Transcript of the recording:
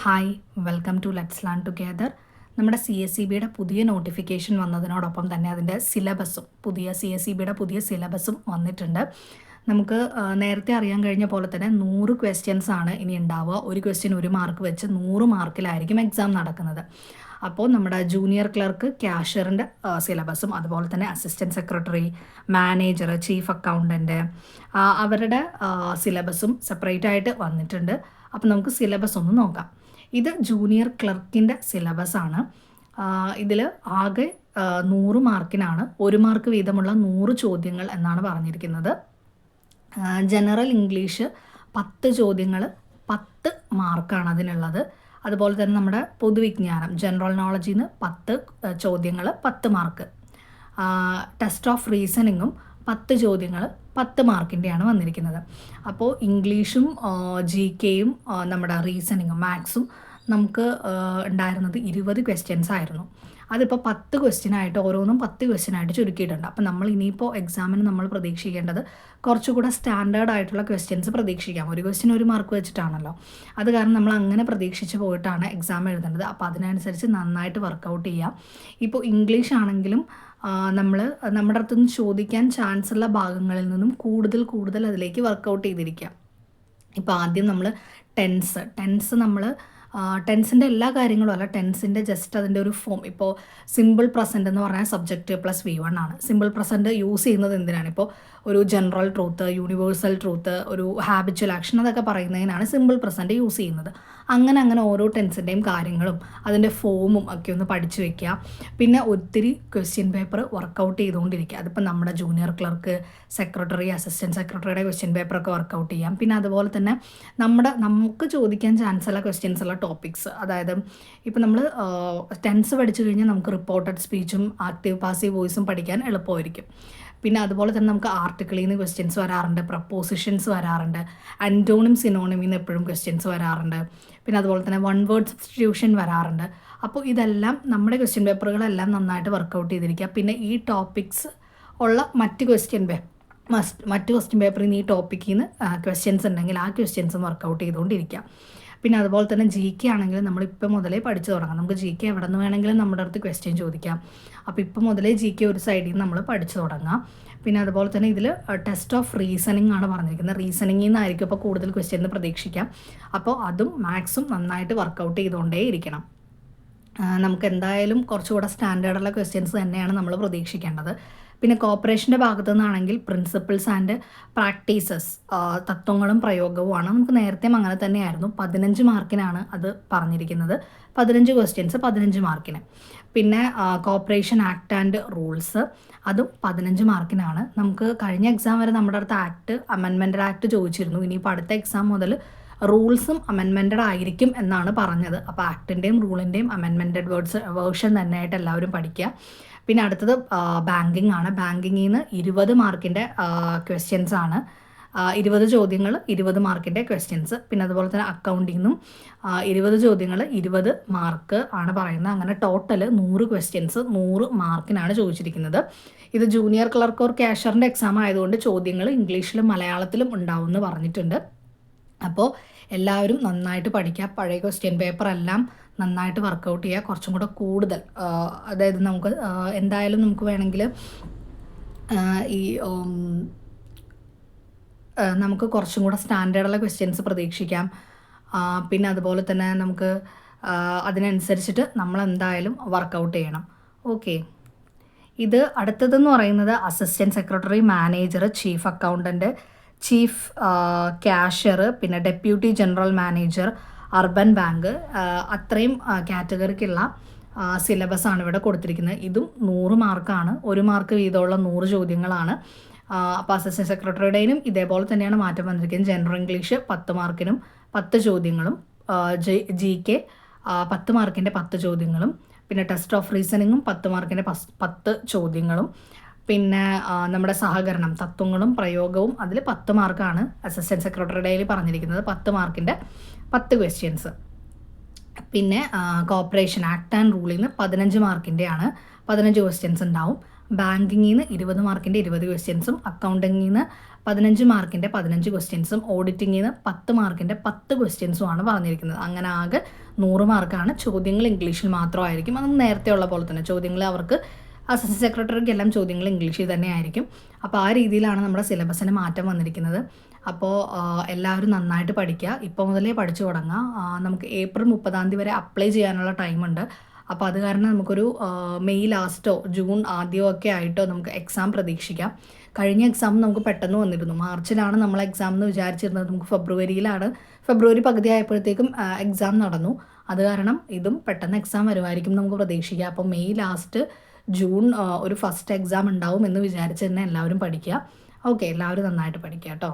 Hi, welcome to let's learn together. നമ്മുടെ CSEBയുടെ പുതിയ നോട്ടിഫിക്കേഷൻ വന്നതിനോടൊപ്പം തന്നെ അതിൻ്റെ സിലബസും CSEBയുടെ പുതിയ സിലബസും വന്നിട്ടുണ്ട്. നമുക്ക് നേരത്തെ അറിയാൻ കഴിഞ്ഞ പോലെ തന്നെ 100 ക്വസ്റ്റ്യൻസ് ആണ് ഇനി ഉണ്ടാവുക. ഒരു ക്വസ്റ്റ്യൻ 1 മാർക്ക് വെച്ച് 100 മാർക്കിലായിരിക്കും എക്സാം നടക്കുന്നത്. അപ്പോൾ നമ്മുടെ ജൂനിയർ ക്ലർക്ക്, ക്യാഷ്യറിൻ്റെ സിലബസും അതുപോലെ തന്നെ assistant secretary, manager, chief accountant അവരുടെ സിലബസും സെപ്പറേറ്റ് ആയിട്ട് വന്നിട്ടുണ്ട്. അപ്പോൾ നമുക്ക് സിലബസ് ഒന്ന് നോക്കാം. ഇത് ജൂനിയർ ക്ലർക്കിൻ്റെ സിലബസാണ്. ഇതിൽ ആകെ 100 മാർക്കിനാണ് 1 മാർക്ക് വീതമുള്ള 100 ചോദ്യങ്ങൾ എന്നാണ് പറഞ്ഞിരിക്കുന്നത്. ജനറൽ ഇംഗ്ലീഷ് 10 ചോദ്യങ്ങൾ 10 മാർക്കാണ് അതിനുള്ളത്. അതുപോലെ തന്നെ നമ്മുടെ പൊതുവിജ്ഞാനം ജനറൽ നോളജിൽ നിന്ന് 10 ചോദ്യങ്ങൾ 10 മാർക്ക്. ടെസ്റ്റ് ഓഫ് റീസണിങ്ങും 10 ചോദ്യങ്ങൾ 10 മാർക്കിൻ്റെയാണ് വന്നിരിക്കുന്നത്. അപ്പോൾ ഇംഗ്ലീഷും GKയും നമ്മുടെ റീസണിങ്ങും മാത്സും നമുക്ക് ഉണ്ടായിരുന്നത് 20 ക്വസ്റ്റ്യൻസ് ആയിരുന്നു. അതിപ്പോൾ 10 ക്വസ്റ്റ്യനായിട്ട് ഓരോന്നും 10 ക്വസ്റ്റ്യനായിട്ട് ചുരുക്കിയിട്ടുണ്ട്. അപ്പോൾ നമ്മൾ ഇനിയിപ്പോൾ എക്സാമിന് നമ്മൾ പ്രതീക്ഷിക്കേണ്ടത് കുറച്ചുകൂടെ സ്റ്റാൻഡേർഡ് ആയിട്ടുള്ള ക്വസ്റ്റ്യൻസ് പ്രതീക്ഷിക്കാം. ഒരു ക്വസ്റ്റ്യൻ 1 മാർക്ക് വെച്ചിട്ടാണല്ലോ. അത് കാരണം നമ്മൾ അങ്ങനെ പ്രതീക്ഷിച്ച് പോയിട്ടാണ് എക്സാം എഴുതേണ്ടത്. അപ്പോൾ അതിനനുസരിച്ച് നന്നായിട്ട് വർക്കൗട്ട് ചെയ്യാം. ഇപ്പോൾ ഇംഗ്ലീഷ് ആണെങ്കിലും നമ്മൾ നമ്മുടെ അടുത്തുനിന്ന് ചോദിക്കാൻ ചാൻസ് ഉള്ള ഭാഗങ്ങളിൽ നിന്നും കൂടുതൽ അതിലേക്ക് വർക്കൗട്ട് ചെയ്തിരിക്കാം. ഇപ്പോൾ ആദ്യം നമ്മൾ ടെൻസ് നമ്മൾ ടെൻസിൻ്റെ എല്ലാ കാര്യങ്ങളും അല്ല, ടെൻസിൻ്റെ ജസ്റ്റ് അതിൻ്റെ ഒരു ഫോം. ഇപ്പോൾ സിമ്പിൾ പ്രസൻറ്റ് എന്ന് പറഞ്ഞാൽ സബ്ജക്റ്റ് പ്ലസ് V1 ആണ്. സിമ്പിൾ പ്രസൻറ്റ് യൂസ് ചെയ്യുന്നത് എന്തിനാണ്? ഇപ്പോൾ ഒരു ജനറൽ ട്രൂത്ത്, യൂണിവേഴ്സൽ ട്രൂത്ത്, ഒരു ഹാബിച്വൽ ആക്ഷൻ അതൊക്കെ പറയുന്നതിനാണ് സിമ്പിൾ പ്രസൻറ്റ് യൂസ് ചെയ്യുന്നത്. അങ്ങനെ ഓരോ ടെൻസിൻ്റെയും കാര്യങ്ങളും അതിൻ്റെ ഫോമും ഒക്കെ ഒന്ന് പഠിച്ചു വയ്ക്കുക. പിന്നെ ഒത്തിരി ക്വസ്റ്റ്യൻ പേപ്പർ വർക്കൗട്ട് ചെയ്തുകൊണ്ടിരിക്കുക. അതിപ്പോൾ നമ്മുടെ ജൂനിയർ ക്ലർക്ക്, സെക്രട്ടറി, അസിസ്റ്റൻറ്റ് സെക്രട്ടറിയുടെ ക്വസ്റ്റ്യൻ പേപ്പറൊക്കെ വർക്കൗട്ട് ചെയ്യാം. പിന്നെ അതുപോലെ തന്നെ നമുക്ക് ചോദിക്കാൻ ചാൻസ് ഉള്ള ക്വസ്റ്റ്യൻസ് ഉള്ള ടോപ്പിക്സ്, അതായത് ഇപ്പോൾ നമ്മൾ ടെൻസ് പഠിച്ചു കഴിഞ്ഞാൽ നമുക്ക് റിപ്പോർട്ടഡ് സ്പീച്ചും ആക്റ്റീവ് പാസീവ് വോയിസും പഠിക്കാൻ എളുപ്പമായിരിക്കും. പിന്നെ അതുപോലെ തന്നെ നമുക്ക് ആർട്ടിക്കിളിൽ നിന്ന് ക്വസ്റ്റ്യൻസ് വരാറുണ്ട്, പ്രപ്പോസിഷൻസ് വരാറുണ്ട്, അൻറ്റോണിം സിനോണിമിൽ നിന്ന് എപ്പോഴും ക്വസ്റ്റ്യൻസ് വരാറുണ്ട്. പിന്നെ അതുപോലെ തന്നെ വൺ വേർഡ് സബ്സ്റ്റിറ്റ്യൂഷൻ വരാറുണ്ട്. അപ്പോൾ ഇതെല്ലാം നമ്മുടെ ക്വസ്റ്റ്യൻ പേപ്പറുകളെല്ലാം നന്നായിട്ട് വർക്കൗട്ട് ചെയ്തിരിക്കുക. പിന്നെ ഈ ടോപ്പിക്സ് ഉള്ള മറ്റ് ക്വസ്റ്റ്യൻ പേപ്പറിൽ നിന്ന് ഈ ടോപ്പിക്കിൽ നിന്ന് ക്വസ്റ്റ്യൻസ് ഉണ്ടെങ്കിൽ ആ ക്വസ്റ്റ്യൻസും വർക്കൗട്ട് ചെയ്തുകൊണ്ടിരിക്കുക. പിന്നെ അതുപോലെ തന്നെ GK ആണെങ്കിൽ നമ്മളിപ്പോൾ മുതലേ പഠിച്ചു തുടങ്ങാം. നമുക്ക് GK എവിടെ നിന്ന് വേണമെങ്കിലും നമ്മുടെ അടുത്ത് ക്വസ്റ്റ്യൻ ചോദിക്കാം. അപ്പോൾ ഇപ്പോൾ മുതലേ GK ഒരു സൈഡിൽ നിന്ന് നമ്മൾ പഠിച്ചു തുടങ്ങാം. പിന്നെ അതുപോലെ തന്നെ ഇതിൽ ടെസ്റ്റ് ഓഫ് റീസണിങ് ആണ് പറഞ്ഞിരിക്കുന്നത്. റീസണിങ്ങിൽ നിന്നായിരിക്കും ഇപ്പോൾ കൂടുതൽ ക്വസ്റ്റ്യൻ പ്രതീക്ഷിക്കാം. അപ്പോൾ അതും മാത്സും നന്നായിട്ട് വർക്കൗട്ട് ചെയ്തുകൊണ്ടേ ഇരിക്കണം. നമുക്ക് എന്തായാലും കുറച്ചുകൂടെ സ്റ്റാൻഡേർഡുള്ള ക്വസ്റ്റ്യൻസ് തന്നെയാണ് നമ്മൾ പ്രതീക്ഷിക്കേണ്ടത്. പിന്നെ കോപ്പറേഷൻ്റെ ഭാഗത്തു നിന്നാണെങ്കിൽ പ്രിൻസിപ്പിൾസ് ആൻഡ് പ്രാക്ടീസസ്, തത്വങ്ങളും പ്രയോഗവുമാണ്. നമുക്ക് നേരത്തെ അങ്ങനെ തന്നെയായിരുന്നു. 15 മാർക്കിനാണ് അത് പറഞ്ഞിരിക്കുന്നത്. 15 ക്വസ്റ്റ്യൻസ് 15 മാർക്കിന്. പിന്നെ കോപ്പറേഷൻ ആക്ട് ആൻഡ് റൂൾസ്, അതും 15 മാർക്കിനാണ്. നമുക്ക് കഴിഞ്ഞ എക്സാം വരെ നമ്മുടെ അടുത്ത് അമെൻമെൻറ്റഡ് ആക്ട് ചോദിച്ചിരുന്നു. ഇനിയിപ്പോൾ അടുത്ത എക്സാം മുതൽ റൂൾസും അമെൻമെൻറ്റഡ് ആയിരിക്കും എന്നാണ് പറഞ്ഞത്. അപ്പോൾ ആക്ടിൻ്റെയും റൂളിൻ്റെയും അമെൻമെൻറ്റഡ് വേർഷൻ തന്നെയായിട്ട് എല്ലാവരും പഠിക്കുക. പിന്നെ അടുത്തത് ബാങ്കിങ് ആണ്. ബാങ്കിങ്ങിൽ നിന്ന് 20 മാർക്കിൻ്റെ ക്വസ്റ്റ്യൻസ് ആണ്. 20 ചോദ്യങ്ങൾ 20 മാർക്കിൻ്റെ ക്വസ്റ്റ്യൻസ്. പിന്നെ അതുപോലെ തന്നെ അക്കൗണ്ടിൽ നിന്നും 20 ചോദ്യങ്ങൾ 20 മാർക്ക് ആണ് പറയുന്നത്. അങ്ങനെ ടോട്ടൽ 100 ക്വസ്റ്റ്യൻസ് 100 മാർക്കിനാണ് ചോദിച്ചിരിക്കുന്നത്. ഇത് ജൂനിയർ ക്ലർക്ക് ഓർ ക്യാഷ്യറിൻ്റെ എക്സാം ആയതുകൊണ്ട് ചോദ്യങ്ങൾ ഇംഗ്ലീഷിലും മലയാളത്തിലും ഉണ്ടാവുമെന്ന് പറഞ്ഞിട്ടുണ്ട്. അപ്പോൾ എല്ലാവരും നന്നായിട്ട് പഠിക്കുക. പഴയ ക്വസ്റ്റ്യൻ പേപ്പറെല്ലാം നന്നായിട്ട് വർക്കൗട്ട് ചെയ്യുക. കുറച്ചും കൂടെ കൂടുതൽ, അതായത് നമുക്ക് എന്തായാലും നമുക്ക് വേണമെങ്കിൽ നമുക്ക് കുറച്ചും കൂടെ സ്റ്റാൻഡേർഡുള്ള ക്വസ്റ്റ്യൻസ് പ്രതീക്ഷിക്കാം. പിന്നെ അതുപോലെ തന്നെ നമുക്ക് അതിനനുസരിച്ചിട്ട് നമ്മൾ എന്തായാലും വർക്കൗട്ട് ചെയ്യണം. ഓക്കെ, ഇത് അടുത്തതെന്ന് പറയുന്നത് assistant secretary, manager, chief accountant, chief cashier, പിന്നെ deputy general manager, urban bank, അത്രയും കാറ്റഗറിക്കുള്ള സിലബസാണ് ഇവിടെ കൊടുത്തിരിക്കുന്നത്. ഇതും 100 മാർക്കാണ്. 1 മാർക്ക് വീതമുള്ള 100 ചോദ്യങ്ങളാണ്. അപ്പോൾ അസിസ്റ്റൻറ്റ് സെക്രട്ടറിയുടെയും ഇതേപോലെ തന്നെയാണ് മാറ്റം വന്നിരിക്കുന്നത്. ജനറൽ ഇംഗ്ലീഷ് 10 മാർക്കിനും 10 ചോദ്യങ്ങളും, GK 10 മാർക്കിൻ്റെ 10 ചോദ്യങ്ങളും, പിന്നെ ടെസ്റ്റ് ഓഫ് റീസണിങ്ങും 10 മാർക്കിൻ്റെ 10 ചോദ്യങ്ങളും, പിന്നെ നമ്മുടെ സഹകരണം, തത്വങ്ങളും പ്രയോഗവും അതിൽ 10 മാർക്കാണ് അസിസ്റ്റൻറ്റ് സെക്രട്ടറിയുടെ പറഞ്ഞിരിക്കുന്നത്. 10 മാർക്കിൻ്റെ 10 ക്വസ്റ്റ്യൻസ്. പിന്നെ കോപ്പറേഷൻ ആക്ട് ആൻഡ് റൂളിൽ നിന്ന് 15 മാർക്കിൻ്റെയാണ് 15 ക്വസ്റ്റ്യൻസ് ഉണ്ടാവും. ബാങ്കിങ്ങിൽ നിന്ന് 20 മാർക്കിൻ്റെ 20 ക്വസ്റ്റ്യൻസും അക്കൗണ്ടിങ്ങിൽ നിന്ന് 15 മാർക്കിൻ്റെ 15 ക്വസ്റ്റ്യൻസും ഓഡിറ്റിങ്ങിൽ നിന്ന് 10 മാർക്കിൻ്റെ 10 ക്വസ്റ്റ്യൻസുമാണ് പറഞ്ഞിരിക്കുന്നത്. അങ്ങനെ ആകെ 100 മാർക്കാണ്. ചോദ്യങ്ങൾ ഇംഗ്ലീഷിൽ മാത്രമായിരിക്കും. അത് നേരത്തെ ഉള്ള പോലെ തന്നെ ചോദ്യങ്ങൾ അവർക്ക് അസിസ്റ്റന്റ് സെക്രട്ടറിക്ക് എല്ലാം ചോദ്യങ്ങൾ ഇംഗ്ലീഷിൽ തന്നെ ആയിരിക്കും. അപ്പോൾ ആ രീതിയിലാണ് നമ്മുടെ സിലബസിന് മാറ്റം വന്നിരിക്കുന്നത്. അപ്പോൾ എല്ലാവരും നന്നായിട്ട് പഠിക്കുക. ഇപ്പോൾ മുതലേ പഠിച്ചു തുടങ്ങുക. നമുക്ക് ഏപ്രിൽ 30 വരെ അപ്ലൈ ചെയ്യാനുള്ള ടൈമുണ്ട്. അപ്പോൾ അത് കാരണം നമുക്കൊരു മെയ് ലാസ്റ്റോ ജൂൺ ആദ്യമോ ഒക്കെ ആയിട്ടോ നമുക്ക് എക്സാം പ്രതീക്ഷിക്കാം. കഴിഞ്ഞ എക്സാം നമുക്ക് പെട്ടെന്ന് വന്നിരുന്നു. മാർച്ചിലാണ് നമ്മൾ എക്സാം എന്ന് വിചാരിച്ചിരുന്നത്. നമുക്ക് ഫെബ്രുവരി പകുതി ആയപ്പോഴത്തേക്കും എക്സാം നടന്നു. അത് കാരണം ഇതും പെട്ടെന്ന് എക്സാം വരുമായിരിക്കും നമുക്ക് പ്രതീക്ഷിക്കാം. അപ്പോൾ മെയ് ലാസ്റ്റ് ജൂൺ ഒരു ഫസ്റ്റ് എക്സാം ഉണ്ടാവും എന്ന് വിചാരിച്ച് തന്നെ എല്ലാവരും പഠിക്കുക. ഓക്കെ, എല്ലാവരും നന്നായിട്ട് പഠിക്കുക കേട്ടോ.